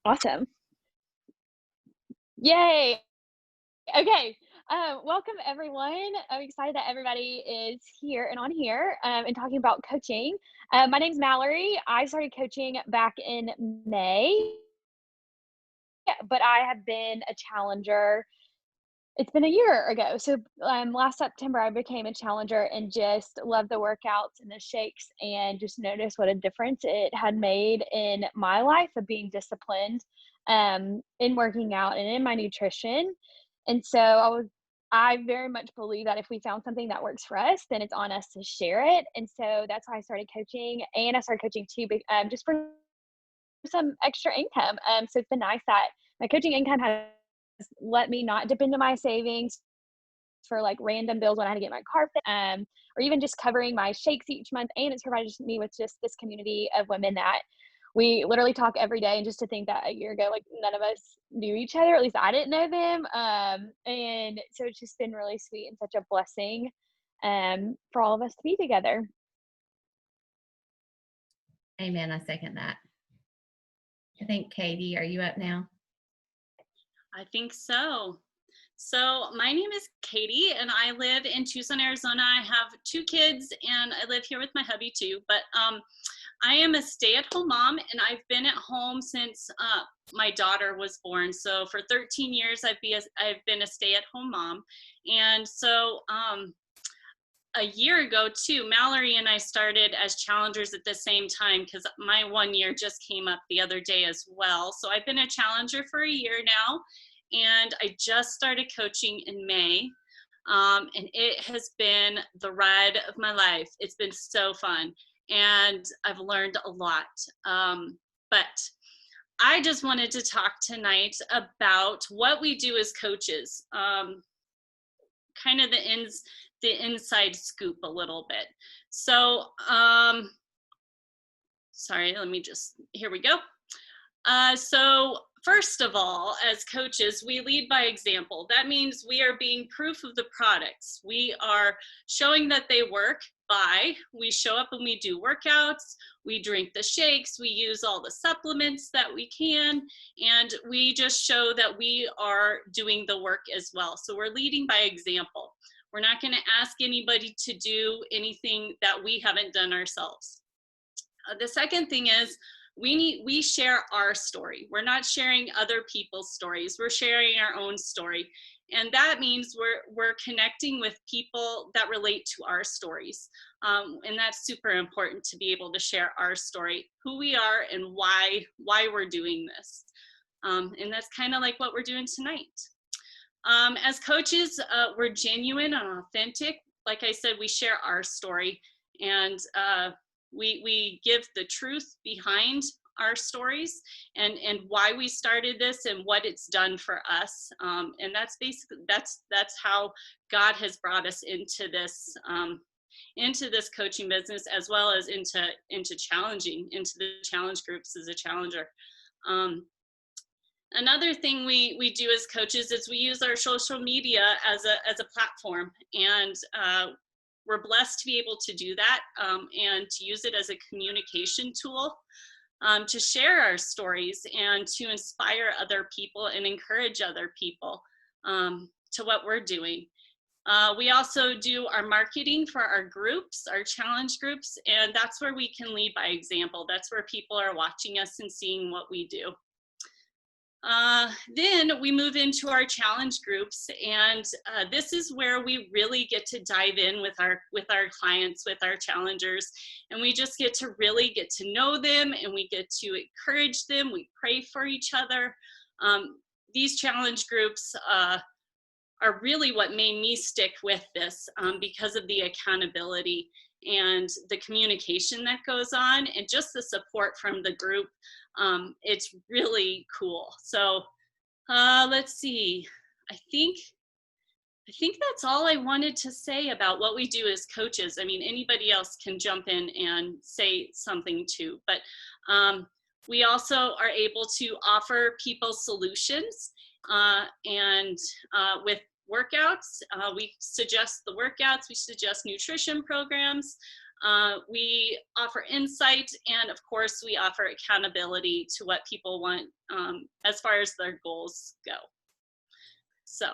Awesome. Yay. Okay. Welcome everyone. I'm excited that everybody is here and on here and talking about coaching. My name's Mallory. I started coaching back in May, but I have been a challenger. It's been a year ago. So last September, I became a challenger and just loved the workouts and the shakes and just noticed what a difference it had made in my life of being disciplined in working out and in my nutrition. And so I very much believe that if we found something that works for us, then it's on us to share it. And so that's why I started coaching, and I started coaching too, just for some extra income. So it's been nice that my coaching income has let me not dip into my savings for like random bills when I had to get my car fit, or even just covering my shakes each month. And it's provided me with just this community of women that we literally talk every day. And just to think that a year ago, like none of us knew each other, at least I didn't know them. And so it's just been really sweet and such a blessing for all of us to be together. Amen. I second that. I think Katie, are you up now? I think so. So my name is Katie and I live in Tucson, Arizona. I have two kids and I live here with my hubby too. But I am a stay-at-home mom and I've been at home since my daughter was born. So for 13 years, I've been a stay-at-home mom. And so a year ago too, Mallory and I started as challengers at the same time because my 1 year just came up the other day as well. So I've been a challenger for a year now, and I just started coaching in May. And it has been the ride of my life. It's been so fun, and I've learned a lot. But I just wanted to talk tonight about what we do as coaches. Kind of the inside scoop a little bit. So, sorry, here we go. So first of all, as coaches, we lead by example. That means we are being proof of the products. We are showing that they work we show up and we do workouts, we drink the shakes, we use all the supplements that we can, and we just show that we are doing the work as well. So we're leading by example. We're not going to ask anybody to do anything that we haven't done ourselves. The second thing is we share our story. We're not sharing other people's stories. We're sharing our own story. And that means we're connecting with people that relate to our stories. And that's super important to be able to share our story, who we are and why we're doing this. And that's kind of like what we're doing tonight. As coaches, we're genuine and authentic. Like I said, we share our story, and we give the truth behind our stories and why we started this and what it's done for us. And that's basically that's how God has brought us into this coaching business, as well as into challenging, into the challenge groups as a challenger. Another thing we do as coaches is we use our social media as a platform, and we're blessed to be able to do that and to use it as a communication tool to share our stories and to inspire other people and encourage other people to what we're doing. We also do our marketing for our groups, our challenge groups, and that's where we can lead by example. That's where people are watching us and seeing what we do. Then we move into our challenge groups, and this is where we really get to dive in with our clients, with our challengers, and we just get to really get to know them, and we get to encourage them. We pray for each other. These challenge groups are really what made me stick with this because of the accountability and the communication that goes on, and just the support from the group. It's really cool. So let's see. I think that's all I wanted to say about what we do as coaches. I mean, anybody else can jump in and say something too, but we also are able to offer people solutions and with workouts. We suggest the workouts, we suggest nutrition programs. We offer insight, and of course, we offer accountability to what people want as far as their goals go. So.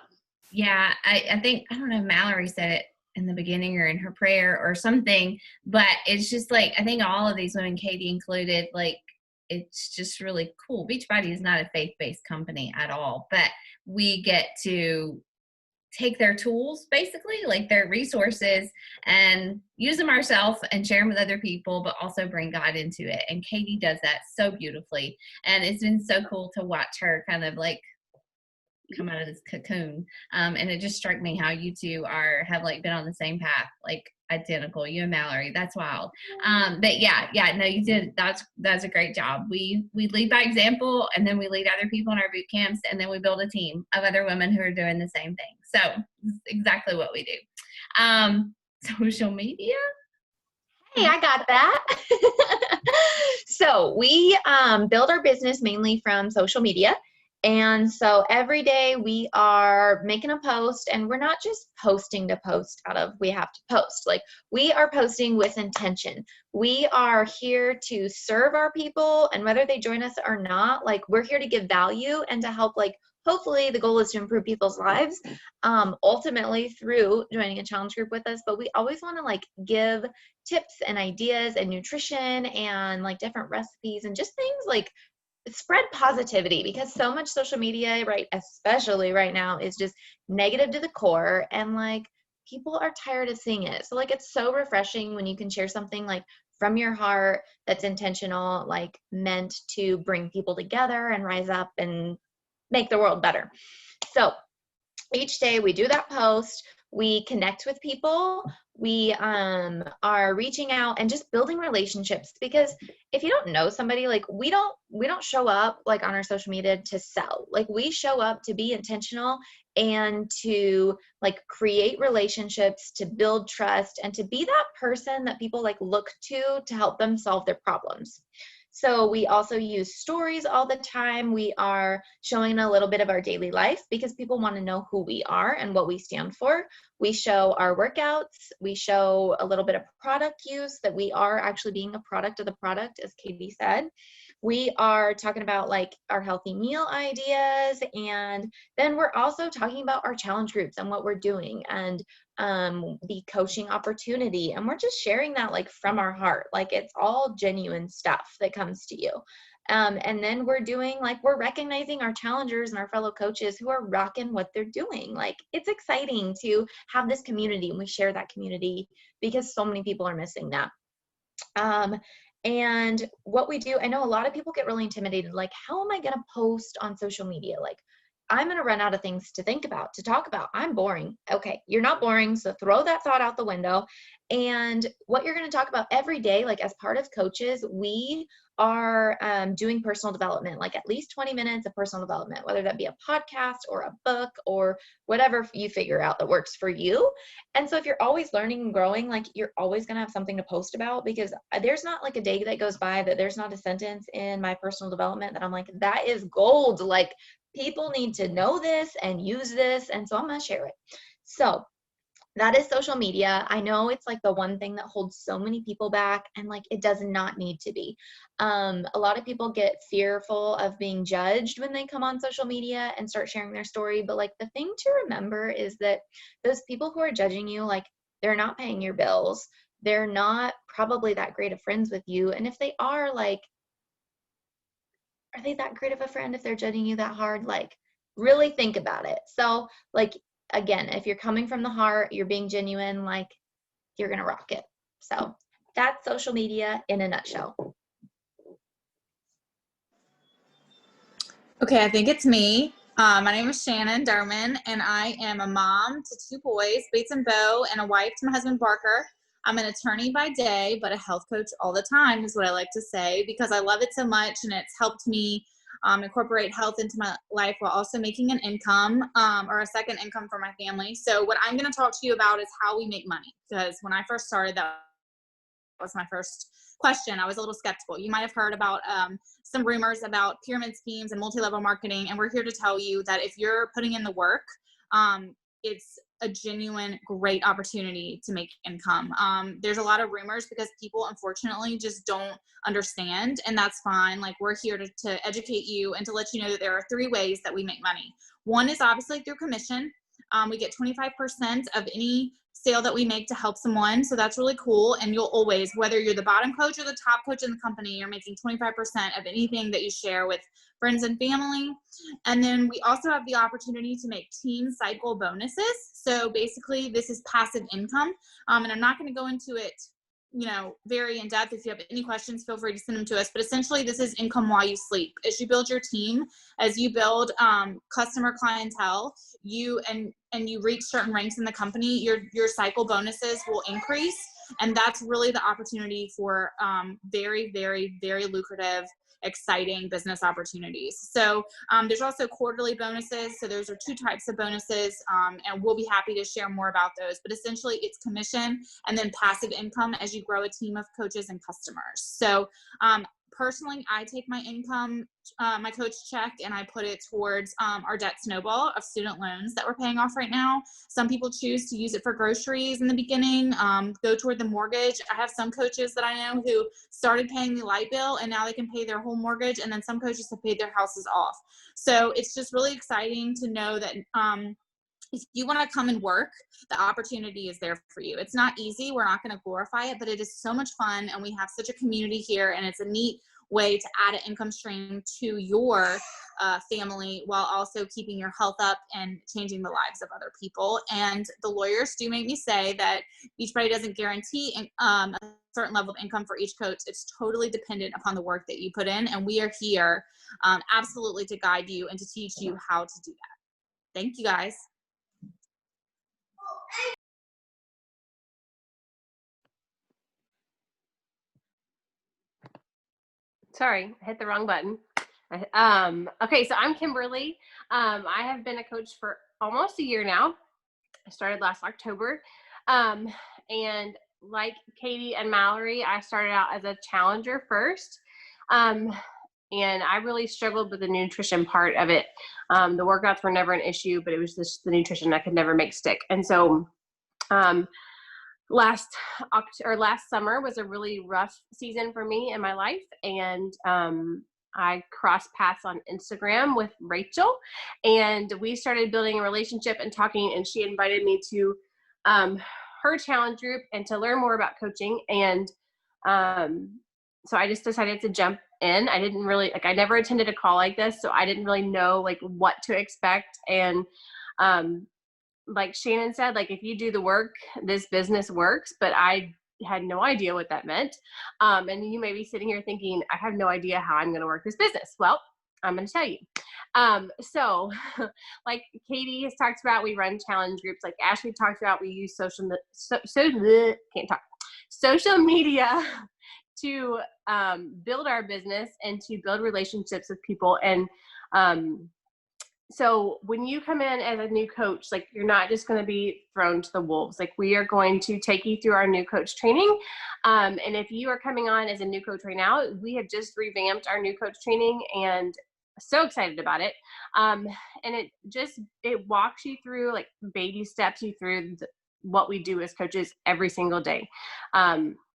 Yeah, I think, I don't know if Mallory said it in the beginning or in her prayer or something, but it's just like, I think all of these women, Katie included, like, it's just really cool. Beachbody is not a faith-based company at all, but we get to take their tools, basically, like their resources, and use them ourselves and share them with other people, but also bring God into it. And Katie does that so beautifully. And it's been so cool to watch her kind of like come out of this cocoon. And it just struck me how you two have like been on the same path, like identical, you and Mallory. That's wild. But yeah, no, you did. That's a great job. We lead by example, and then we lead other people in our boot camps, and then we build a team of other women who are doing the same thing. So this is exactly what we do. Social media. Hey, I got that. So we build our business mainly from social media. And so every day we are making a post, and we're not just posting to post out of we have to post. Like, we are posting with intention. We are here to serve our people, and whether they join us or not, like, we're here to give value and to help, like, hopefully the goal is to improve people's lives, ultimately through joining a challenge group with us. But we always want to like give tips and ideas and nutrition and like different recipes and just things like spread positivity, because so much social media, right, especially right now, is just negative to the core, and like people are tired of seeing it. So like it's so refreshing when you can share something like from your heart that's intentional, like meant to bring people together and rise up and make the world better. So each day we do that post, we connect with people, we are reaching out and just building relationships, because if you don't know somebody, like we don't show up like on our social media to sell. Like, we show up to be intentional and to like create relationships, to build trust, and to be that person that people like look to help them solve their problems. So we also use stories all the time. We are showing a little bit of our daily life because people want to know who we are and what we stand for. We show our workouts. We show a little bit of product use, that we are actually being a product of the product, as Katie said. We are talking about like our healthy meal ideas, and then we're also talking about our challenge groups and what we're doing, and the coaching opportunity, and we're just sharing that like from our heart. Like, it's all genuine stuff that comes to you. And then we're recognizing our challengers and our fellow coaches who are rocking what they're doing. Like, it's exciting to have this community, and we share that community because so many people are missing that. And what we do, I know a lot of people get really intimidated, like, how am I going to post on social media? Like, I'm going to run out of things to think about, to talk about. I'm boring. Okay, you're not boring, so throw that thought out the window. And what you're going to talk about every day, like as part of coaches, we are doing personal development, like at least 20 minutes of personal development, whether that be a podcast or a book or whatever you figure out that works for you. And so if you're always learning and growing, like, you're always going to have something to post about, because there's not like a day that goes by that there's not a sentence in my personal development that I'm like, that is gold. Like, people need to know this and use this. And so I'm going to share it. So that is social media. I know it's like the one thing that holds so many people back, and like, it does not need to be. A lot of people get fearful of being judged when they come on social media and start sharing their story. But like, the thing to remember is that those people who are judging you, like, they're not paying your bills. They're not probably that great of friends with you. And if they are, like, are they that great of a friend if they're judging you that hard? Like, really think about it. So like, again, if you're coming from the heart, you're being genuine, like, you're going to rock it. So that's social media in a nutshell. Okay, I think it's me. My name is Shannon Derman, and I am a mom to 2 boys, Bates and Bo, and a wife to my husband, Barker. I'm an attorney by day, but a health coach all the time is what I like to say, because I love it so much, and it's helped me incorporate health into my life while also making an income or a second income for my family. So what I'm going to talk to you about is how we make money, because when I first started, that was my first question. I was a little skeptical. You might have heard about some rumors about pyramid schemes and multi-level marketing, and we're here to tell you that if you're putting in the work, it's a genuine great opportunity to make income. There's a lot of rumors because people unfortunately just don't understand, and that's fine. Like, we're here to educate you and to let you know that there are 3 ways that we make money. One is obviously through commission. We get 25% of any sale that we make to help someone. So that's really cool. And you'll always, whether you're the bottom coach or the top coach in the company, you're making 25% of anything that you share with friends and family. And then we also have the opportunity to make team cycle bonuses. So basically this is passive income. And I'm not going to go into it, very in depth. If you have any questions, feel free to send them to us. But essentially this is income while you sleep. As you build your team, as you build customer clientele, you reach certain ranks in the company, your cycle bonuses will increase. And that's really the opportunity for very, very, very lucrative, exciting business opportunities. So there's also quarterly bonuses. So those are 2 types of bonuses, and we'll be happy to share more about those. But essentially it's commission and then passive income as you grow a team of coaches and customers. So personally, I take my income, my coach check, and I put it towards our debt snowball of student loans that we're paying off right now. Some people choose to use it for groceries in the beginning, go toward the mortgage. I have some coaches that I know who started paying the light bill and now they can pay their whole mortgage, and then some coaches have paid their houses off. So it's just really exciting to know that if you want to come and work, the opportunity is there for you. It's not easy. We're not going to glorify it, but it is so much fun. And we have such a community here, and it's a neat way to add an income stream to your family while also keeping your health up and changing the lives of other people. And the lawyers do make me say that Beachbody doesn't guarantee a certain level of income for each coach. It's totally dependent upon the work that you put in. And we are here absolutely to guide you and to teach you how to do that. Thank you, guys. Sorry, I hit the wrong button. Okay, so I'm Kimberly. I have been a coach for almost a year now. I started last October. And like Katie and Mallory, I started out as a challenger first. And I really struggled with the nutrition part of it. The workouts were never an issue, but it was just the nutrition I could never make stick. And so last summer was a really rough season for me in my life. And I crossed paths on Instagram with Rachel, and we started building a relationship and talking, and she invited me to her challenge group and to learn more about coaching. And so I just decided to jump in. I didn't really, I never attended a call like this, so I didn't really know what to expect. And like Shannon said, if you do the work, this business works, but I had no idea what that meant. And you may be sitting here thinking, I have no idea how I'm going to work this business. Well, I'm going to tell you. So like Katie has talked about, we run challenge groups. Like Ashley talked about, we use social media to build our business and to build relationships with people. And so when you come in as a new coach, you're not just going to be thrown to the wolves. We are going to take you through our new coach training. And if you are coming on as a new coach right now, we have just revamped our new coach training and so excited about it. And it walks you through, baby steps you through what we do as coaches every single day.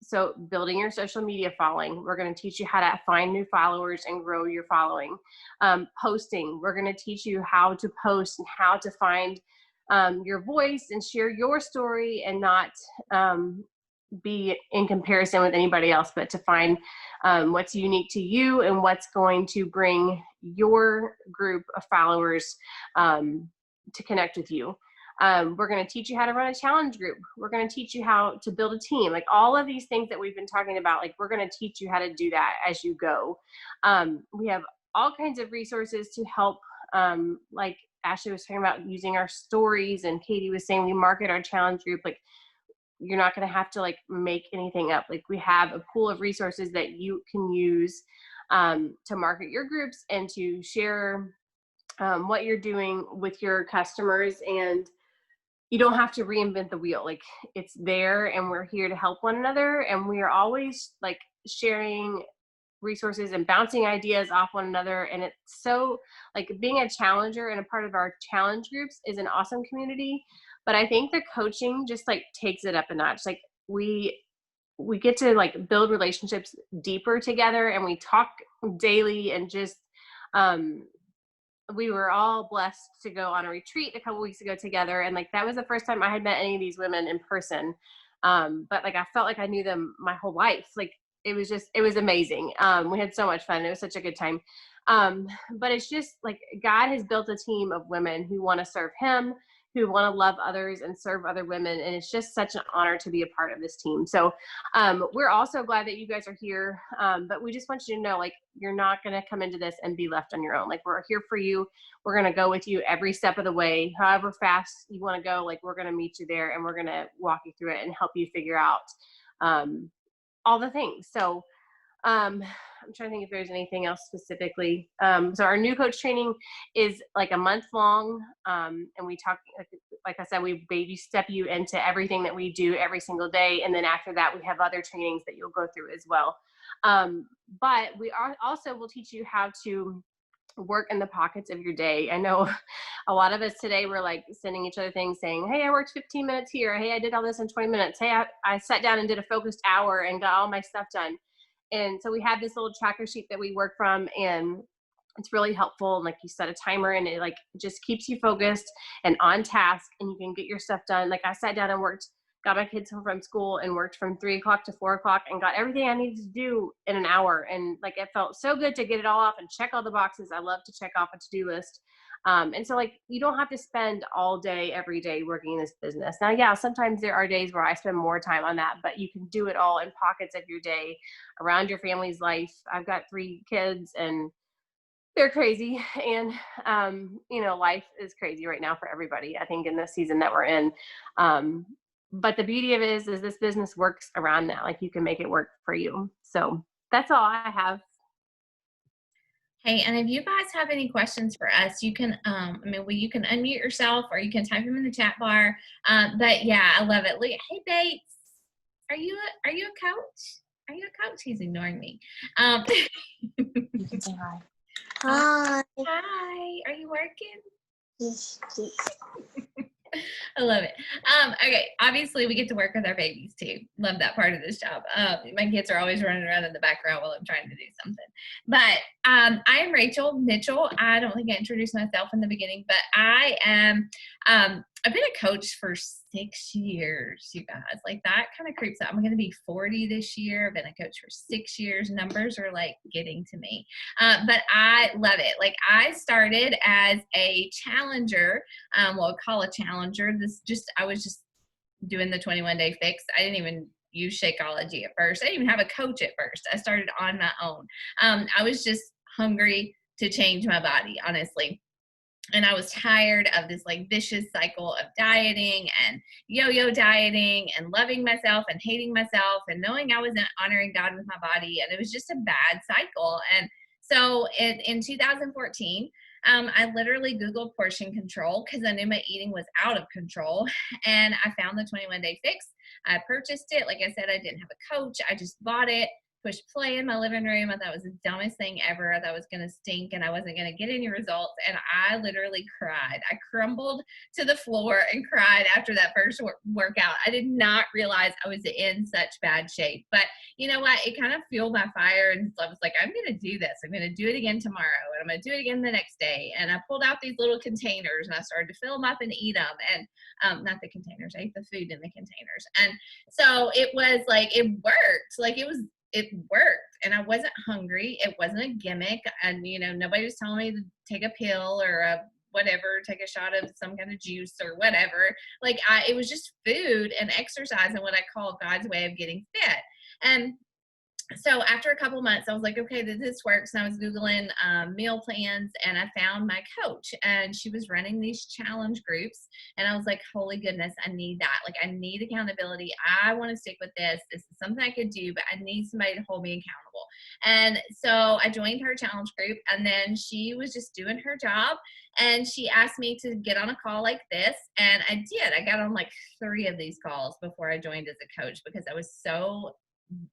So building your social media following, we're going to teach you how to find new followers and grow your following. Posting, we're going to teach you how to post and how to find your voice and share your story and not be in comparison with anybody else, but to find what's unique to you and what's going to bring your group of followers to connect with you. We're going to teach you how to run a challenge group. We're going to teach you how to build a team. All of these things that we've been talking about, we're going to teach you how to do that as you go. We have all kinds of resources to help, like Ashley was talking about using our stories, and Katie was saying we market our challenge group. You're not going to have to make anything up. We have a pool of resources that you can use to market your groups and to share what you're doing with your customers. And you don't have to reinvent the wheel. It's there, and we're here to help one another. And we are always sharing resources and bouncing ideas off one another. And it's so like being a challenger and a part of our challenge groups is an awesome community. But I think the coaching just like takes it up a notch. Like we get to like build relationships deeper together, and we talk daily, and just we were all blessed to go on a retreat a couple weeks ago together, and like that was the first time I had met any of these women in person. But like I felt like I knew them my whole life. Like it was amazing. We had so much fun. It was such a good time. But it's just like God has built a team of women who want to serve him, who want to love others and serve other women. And it's just such an honor to be a part of this team. So we're also glad that you guys are here. But we just want you to know, like, you're not going to come into this and be left on your own. Like, we're here for you. We're going to go with you every step of the way. However fast you want to go, like, we're going to meet you there, and we're going to walk you through it and help you figure out all the things. So I'm trying to think if there's anything else specifically. So our new coach training is like a month long. And we talk, like I said, we baby step you into everything that we do every single day. And then after that, we have other trainings that you'll go through as well. But we are also will teach you how to work in the pockets of your day. I know a lot of us today were like sending each other things saying, hey, I worked 15 minutes here. Hey, I did all this in 20 minutes. Hey, I sat down and did a focused hour and got all my stuff done. And so we have this little tracker sheet that we work from, and it's really helpful. And like you set a timer, and it like just keeps you focused and on task, and you can get your stuff done. Like I sat down and worked, got my kids home from school and worked from 3 o'clock to 4 o'clock and got everything I needed to do in an hour. And like, it felt so good to get it all off and check all the boxes. I love to check off a to-do list. And so like, you don't have to spend all day, every day working in this business. Now, yeah, sometimes there are days where I spend more time on that, but you can do it all in pockets of your day around your family's life. I've got 3 kids, and they're crazy. And, life is crazy right now for everybody, I think, in this season that we're in. But the beauty of it is this business works around that. Like, you can make it work for you. So that's all I have. Hey, and if you guys have any questions for us, you can, you can unmute yourself, or you can type them in the chat bar. But yeah, I love it. Look, hey, Bates, are you a coach? Are you a coach? He's ignoring me. You can say hi. Hi. Hi, are you working? Yes, please. I love it. Okay, obviously we get to work with our babies too. Love that part of this job. My kids are always running around in the background while I'm trying to do something. But I am Rachel Mitchell. I don't think I introduced myself in the beginning, but I am, I've been a coach for 6 years, you guys. Like, that kind of creeps out. I'm going to be 40 this year. I've been a coach for 6 years. Numbers are like getting to me. But I love it. Like, I started as a challenger, we'll call a challenger. I was just doing the 21-day fix. I didn't even use Shakeology at first. I didn't even have a coach at first. I started on my own. I was just hungry to change my body, honestly. And I was tired of this like vicious cycle of dieting and yo-yo dieting and loving myself and hating myself and knowing I wasn't honoring God with my body. And it was just a bad cycle. And so in 2014, I literally Googled portion control because I knew my eating was out of control. And I found the 21-day fix. I purchased it. Like I said, I didn't have a coach. I just bought it. Pushed play in my living room. I thought it was the dumbest thing ever. I thought it was going to stink and I wasn't going to get any results. And I literally cried. I crumbled to the floor and cried after that first workout. I did not realize I was in such bad shape. But you know what? It kind of fueled my fire. And I was like, I'm going to do this. I'm going to do it again tomorrow. And I'm going to do it again the next day. And I pulled out these little containers and I started to fill them up and eat them. And not the containers. I ate the food in the containers. And so it was like, it worked. Like, it worked, and I wasn't hungry. It wasn't a gimmick, and nobody was telling me to take a pill or take a shot of some kind of juice or whatever. Like, it was just food and exercise and what I call God's way of getting fit. And so after a couple months, I was like, okay, this works. And I was Googling meal plans, and I found my coach, and she was running these challenge groups. And I was like, holy goodness, I need that. Like, I need accountability. I want to stick with this. This is something I could do, but I need somebody to hold me accountable. And so I joined her challenge group, and then she was just doing her job. And she asked me to get on a call like this. And I did. I got on like 3 of these calls before I joined as a coach because I was so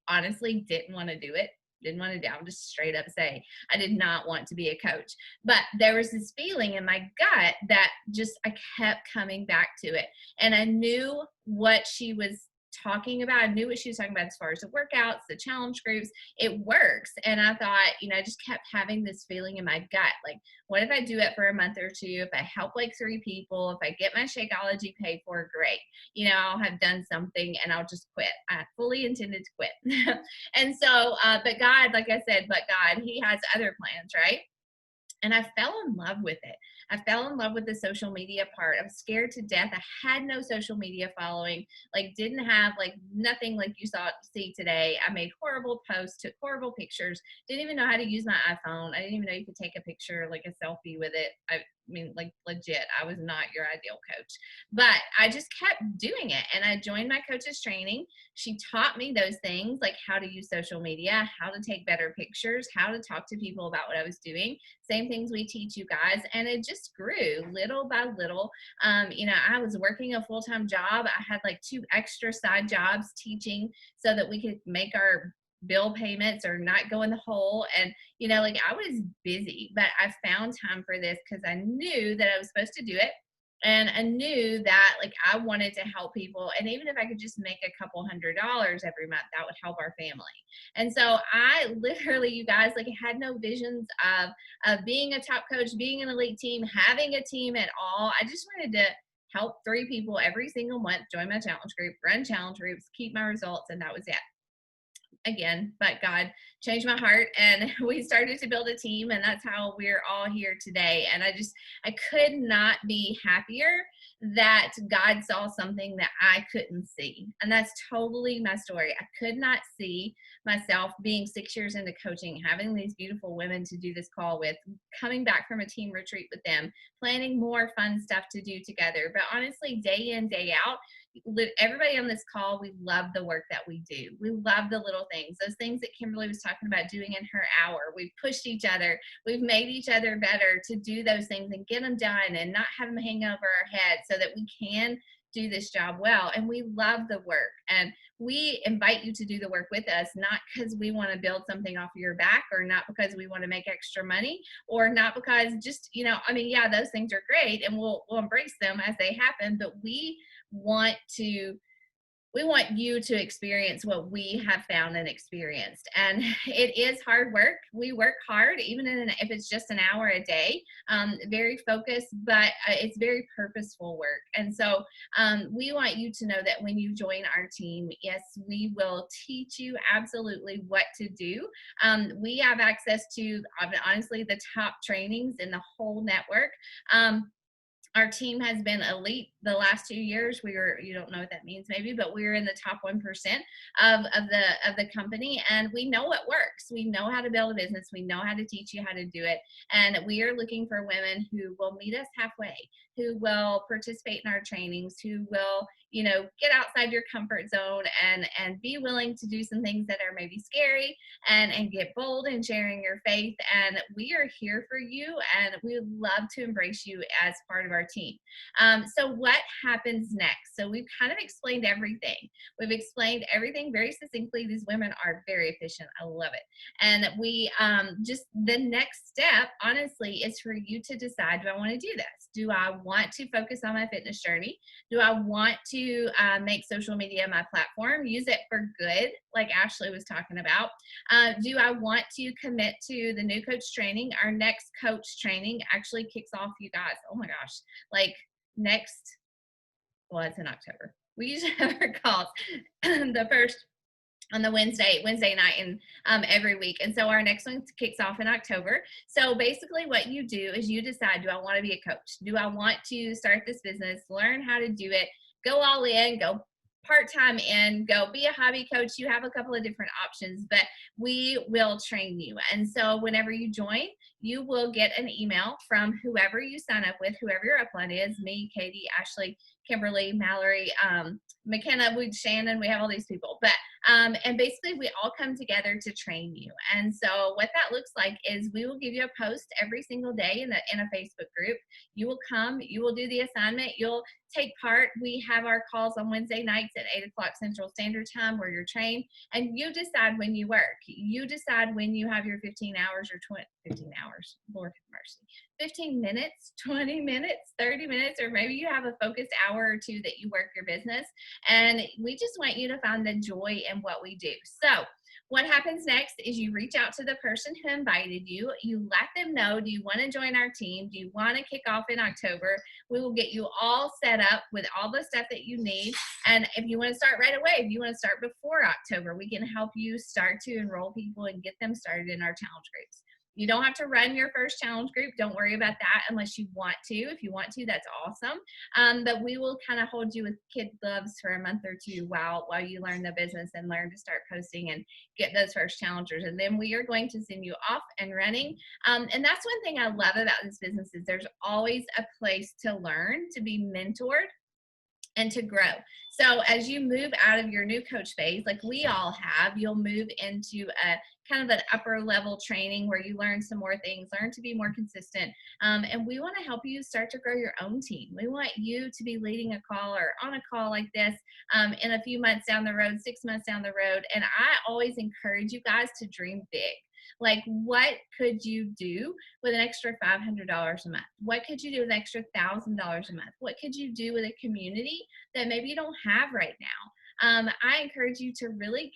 honestly didn't want to do it didn't want to do. I'll just straight up say I did not want to be a coach. But there was this feeling in my gut that just I kept coming back to it. And I knew what she was talking about. I knew what she was talking about as far as the workouts, the challenge groups. It works. And I thought, I just kept having this feeling in my gut. Like, what if I do it for a month or two? If I help like 3 people, if I get my Shakeology paid for, great. I'll have done something and I'll just quit. I fully intended to quit. And so, but God, like I said, he has other plans, right? And I fell in love with it. I fell in love with the social media part. I was scared to death. I had no social media following, didn't have nothing like you see today. I made horrible posts, took horrible pictures, didn't even know how to use my iPhone. I didn't even know you could take a picture, like a selfie with it. I mean, legit, I was not your ideal coach, but I just kept doing it. And I joined my coach's training. She taught me those things, like how to use social media, how to take better pictures, how to talk to people about what I was doing. Same things we teach you guys. And it just grew little by little. I was working a full-time job. I had 2 extra side jobs teaching so that we could make our bill payments or not go in the hole. And, I was busy, but I found time for this because I knew that I was supposed to do it. And I knew that I wanted to help people. And even if I could just make a couple $100 every month, that would help our family. And so I literally, you guys, had no visions of being a top coach, being an elite team, having a team at all. I just wanted to help 3 people every single month, join my challenge group, run challenge groups, keep my results. And that was it. Again, but God changed my heart and we started to build a team, and that's how we're all here today. And I could not be happier that God saw something that I couldn't see. And that's totally my story. I could not see myself being 6 years into coaching, having these beautiful women to do this call with, coming back from a team retreat with them, planning more fun stuff to do together. But honestly, day in, day out, everybody on this call, we love the work that we do. We love the little things, those things that Kimberly was talking about doing in her hour. We've pushed each other. We've made each other better to do those things and get them done and not have them hang over our head so that we can do this job well. And we love the work. And we invite you to do the work with us, not because we want to build something off of your back, or not because we want to make extra money, or not because just, those things are great and we'll embrace them as they happen. But we want you to experience what we have found and experienced. And it is hard work. We work hard, even if it's just an hour a day, very focused, but it's very purposeful work. And so we want you to know that when you join our team, yes, we will teach you absolutely what to do. We have access to, honestly, the top trainings in the whole network. Our team has been elite the last 2 years. You don't know what that means maybe, but we're in the top 1% of the company, and we know what works. We know how to build a business. We know how to teach you how to do it. And we are looking for women who will meet us halfway, who will participate in our trainings, who will, get outside your comfort zone and be willing to do some things that are maybe scary and get bold in sharing your faith. And we are here for you, and we would love to embrace you as part of our team. So what happens next? So we've kind of explained everything. We've explained everything very succinctly. These women are very efficient. I love it. And we just the next step, honestly, is for you to decide, do I want to do this? Do I want to focus on my fitness journey? Do I want to make social media my platform, use it for good, like Ashley was talking about? Do I want to commit to the new coach training? Our next coach training actually kicks off, you guys, oh my gosh, it's in October. We usually have our calls the first on the Wednesday night and every week. And so our next one kicks off in October. So basically what you do is you decide, do I want to be a coach? Do I want to start this business, learn how to do it, go all in, go part-time in, go be a hobby coach? You have a couple of different options, but we will train you. And so whenever you join, you will get an email from whoever you sign up with, whoever your upline is, me, Katie, Ashley, Kimberly, Mallory, McKenna, Shannon, we have all these people. But and basically we all come together to train you. And so what that looks like is we will give you a post every single day in a Facebook group. You will come, you will do the assignment, you'll take part. We have our calls on Wednesday nights at 8 o'clock Central Standard Time where you're trained, and you decide when you work. You decide when you have your 15 hours or 15 hours, Lord have mercy, 15 minutes, 20 minutes, 30 minutes, or maybe you have a focused hour or two that you work your business. And we just want you to find the joy in what we do. So what happens next is you reach out to the person who invited you. You let them know, do you want to join our team? Do you want to kick off in October? We will get you all set up with all the stuff that you need. And if you want to start right away, if you want to start before October, we can help you start to enroll people and get them started in our challenge groups. You don't have to run your first challenge group. Don't worry about that unless you want to. If you want to, that's awesome. But we will kind of hold you with kid gloves for a month or two while you learn the business and learn to start posting and get those first challengers. And then we are going to send you off and running. And that's one thing I love about this business is there's always a place to learn, to be mentored, and to grow. So as you move out of your new coach phase, like we all have, you'll move into a kind of an upper level training where you learn some more things, learn to be more consistent. And we want to help you start to grow your own team. We want you to be leading a call or on a call like this in a few months down the road, 6 months down the road. And I always encourage you guys to dream big. Like, what could you do with an extra $500 a month? What could you do with an extra $1,000 a month? What could you do with a community that maybe you don't have right now? I encourage you to really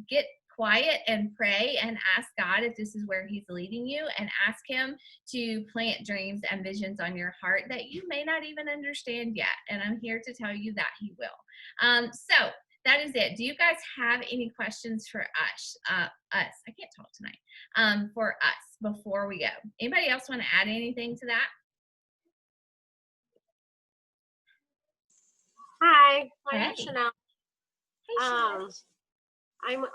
get quiet and pray and ask God if this is where he's leading you, and ask him to plant dreams and visions on your heart that you may not even understand yet. And I'm here to tell you that he will. So that is it. Do you guys have any questions for us? I can't talk tonight. For us before we go. Anybody else want to add anything to that? Hi, my name's Hey. Chanel. Hey, Chanel.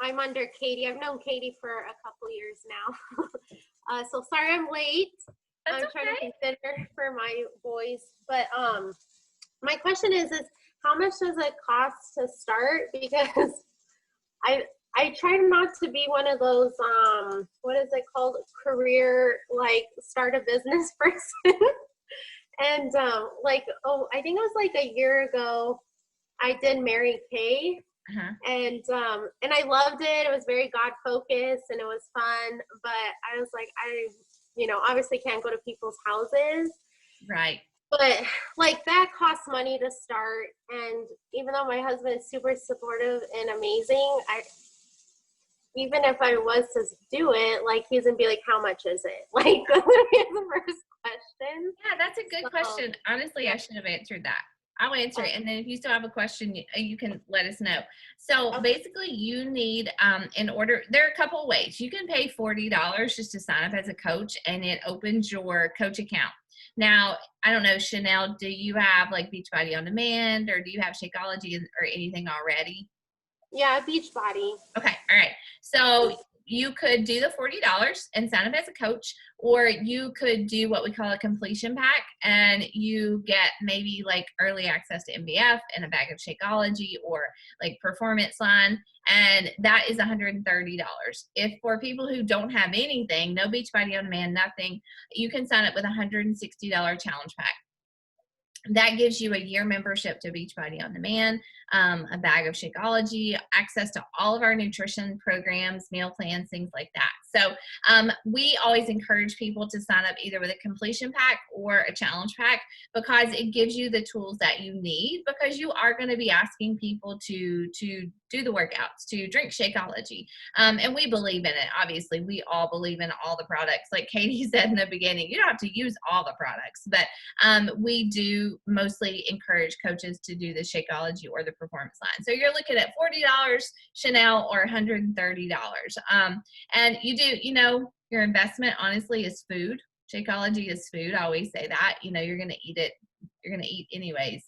I'm under Katie. I've known Katie for a couple years now. So sorry I'm late. That's I'm trying to okay. consider for my boys. But my question is how much does it cost to start? Because I try not to be one of those what is it called, career, like start a business person. And I think it was like a year ago I did Mary Kay. Uh-huh. And I loved it. It was very God focused and it was fun. But I was like, I obviously can't go to people's houses. Right. But like that costs money to start. And even though my husband is super supportive and amazing, even if I was to do it, like he's gonna be like, how much is it? Like that's the first question. Yeah, that's a good question. Honestly, yeah. I should have answered that. I'll answer it, and then if you still have a question, you can let us know. So basically, you need, in order, there are a couple of ways. You can pay $40 just to sign up as a coach, and it opens your coach account. Now, I don't know, Chanel, do you have like Beachbody On Demand, or do you have Shakeology or anything already? Yeah, Beachbody. Okay, all right. So you could do the $40 and sign up as a coach, or you could do what we call a completion pack, and you get maybe like early access to MBF and a bag of Shakeology or like Performance Line, and that is $130. If for people who don't have anything, no Beachbody On Demand, nothing, you can sign up with a $160 challenge pack. That gives you a year membership to Beachbody On Demand, a bag of Shakeology, access to all of our nutrition programs, meal plans, things like that. So we always encourage people to sign up either with a completion pack or a challenge pack, because it gives you the tools that you need, because you are going to be asking people to do the workouts, to drink Shakeology. And we believe in it. Obviously, we all believe in all the products. Like Katie said in the beginning, you don't have to use all the products, but we do mostly encourage coaches to do the Shakeology or the Performance Line. So you're looking at $40 Chanel or $130. And you do, your investment honestly is food. Shakeology is food. I always say that, you're going to eat it. You're going to eat anyways.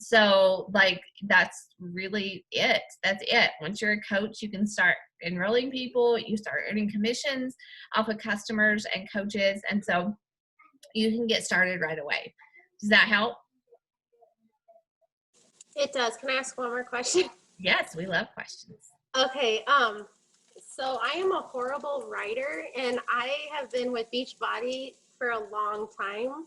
So like, that's really it. That's it. Once you're a coach, you can start enrolling people. You start earning commissions off of customers and coaches. And so you can get started right away. Does that help? It does. Can I ask one more question? Yes, we love questions. Okay, so I am a horrible writer, and I have been with Beachbody for a long time.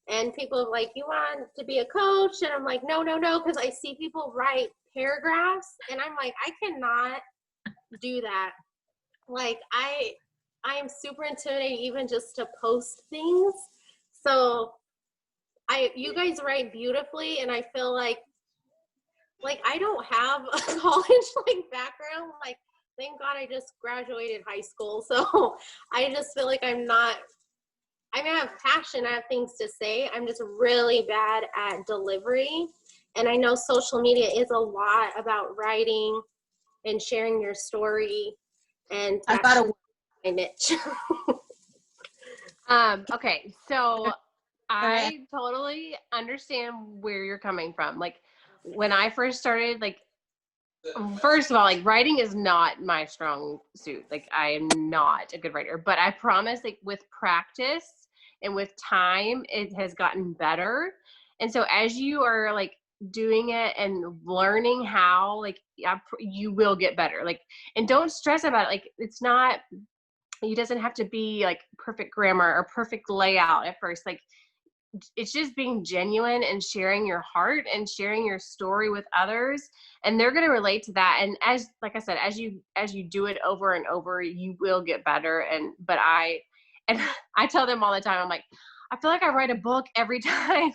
And people are like, you want to be a coach? And I'm like, no, because I see people write paragraphs, and I'm like, I cannot do that. Like, I am super intimidated even just to post things. So you guys write beautifully, and I feel like I don't have a college background. Like, thank God I just graduated high school. So I just feel like I have passion, I have things to say. I'm just really bad at delivery. And I know social media is a lot about writing and sharing your story, and I that's thought my niche. Okay, so I totally understand where you're coming from. Like, when I first started, like, first of all, like, writing is not my strong suit. Like, I am not a good writer, but I promise, like, with practice and with time, it has gotten better. And so as you are like doing it and learning how, like, you will get better. Like, and don't stress about it. Like, it doesn't have to be like perfect grammar or perfect layout at first. Like, it's just being genuine and sharing your heart and sharing your story with others, and they're going to relate to that. And as, like I said, as you do it over and over, you will get better. And I tell them all the time, I'm like, I feel like I write a book every time.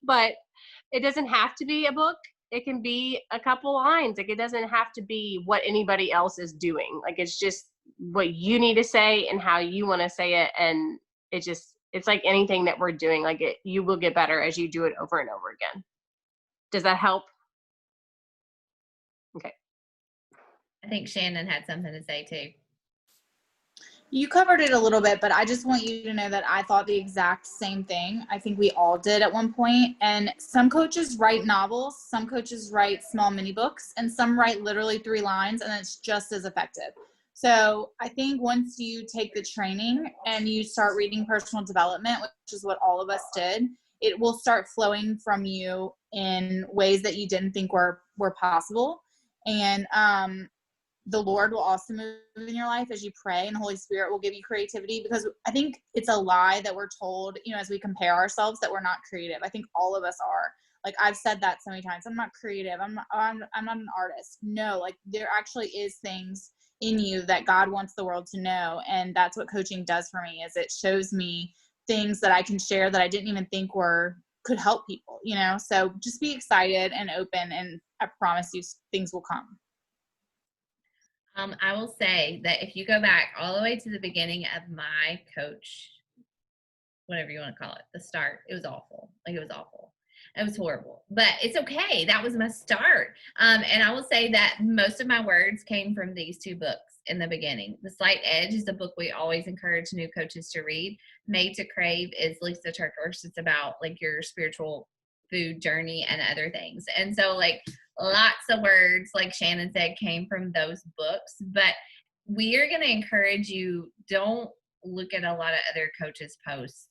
But it doesn't have to be a book. It can be a couple lines. Like, it doesn't have to be what anybody else is doing. Like, it's just what you need to say and how you want to say it. And it's like anything that we're doing. Like, you will get better as you do it over and over again. Does that help? Okay. I think Shannon had something to say too. You covered it a little bit, but I just want you to know that I thought the exact same thing. I think we all did at one point. And some coaches write novels, some coaches write small mini books, and some write literally 3 lines, and it's just as effective. So I think once you take the training and you start reading personal development, which is what all of us did, it will start flowing from you in ways that you didn't think were possible. And the Lord will also move in your life as you pray, and the Holy Spirit will give you creativity, because I think it's a lie that we're told, as we compare ourselves, that we're not creative. I think all of us are. Like, I've said that so many times. I'm not creative. I'm not an artist. No, like, there actually is things in you that God wants the world to know. And that's what coaching does for me, is it shows me things that I can share that I didn't even think could help people, So just be excited and open, and I promise you things will come. I will say that if you go back all the way to the beginning of my coach, whatever you want to call it, the start, it was awful. Like, it was awful. It was horrible, but it's okay. That was my start. And I will say that most of my words came from these 2 books in the beginning. The Slight Edge is a book we always encourage new coaches to read. Made to Crave is Lisa TerKeurst. It's about like your spiritual food journey and other things. And so, like, lots of words, like Shannon said, came from those books. But we are going to encourage you, don't look at a lot of other coaches' posts.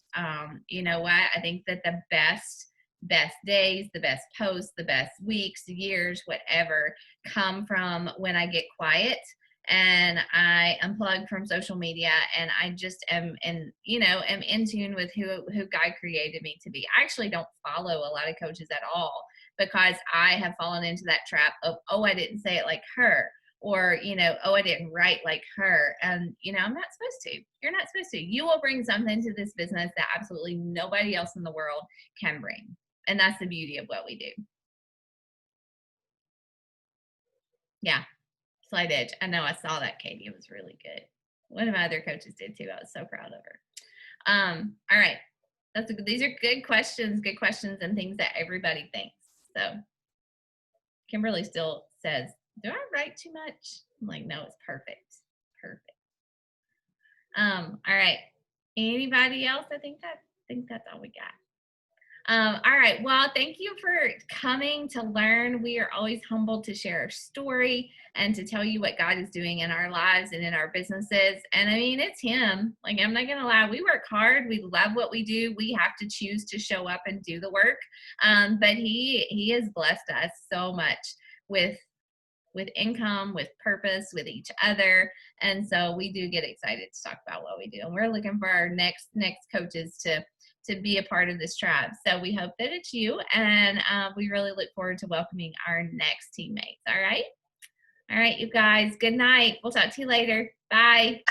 You know what? I think that the best days, the best posts, the best weeks, years, whatever, come from when I get quiet and I unplug from social media, and I just am in tune with who God created me to be. I actually don't follow a lot of coaches at all, because I have fallen into that trap of, I didn't say it like her, or, I didn't write like her. And, I'm not supposed to. You're not supposed to. You will bring something to this business that absolutely nobody else in the world can bring. And that's the beauty of what we do. Yeah. Slight Edge. I know, I saw that, Katie. It was really good. One of my other coaches did too. I was so proud of her. All right. These are good questions and things that everybody thinks. So Kimberly still says, do I write too much? I'm like, no, it's perfect. Perfect. All right. Anybody else? I think that's all we got. All right. Well, thank you for coming to learn. We are always humbled to share our story and to tell you what God is doing in our lives and in our businesses. And I mean, it's Him. Like, I'm not going to lie. We work hard. We love what we do. We have to choose to show up and do the work. But He has blessed us so much with income, with purpose, with each other. And so we do get excited to talk about what we do. And we're looking for our next coaches to be a part of this tribe. So we hope that it's you, and we really look forward to welcoming our next teammates. All right, you guys, good night. We'll talk to you later. Bye.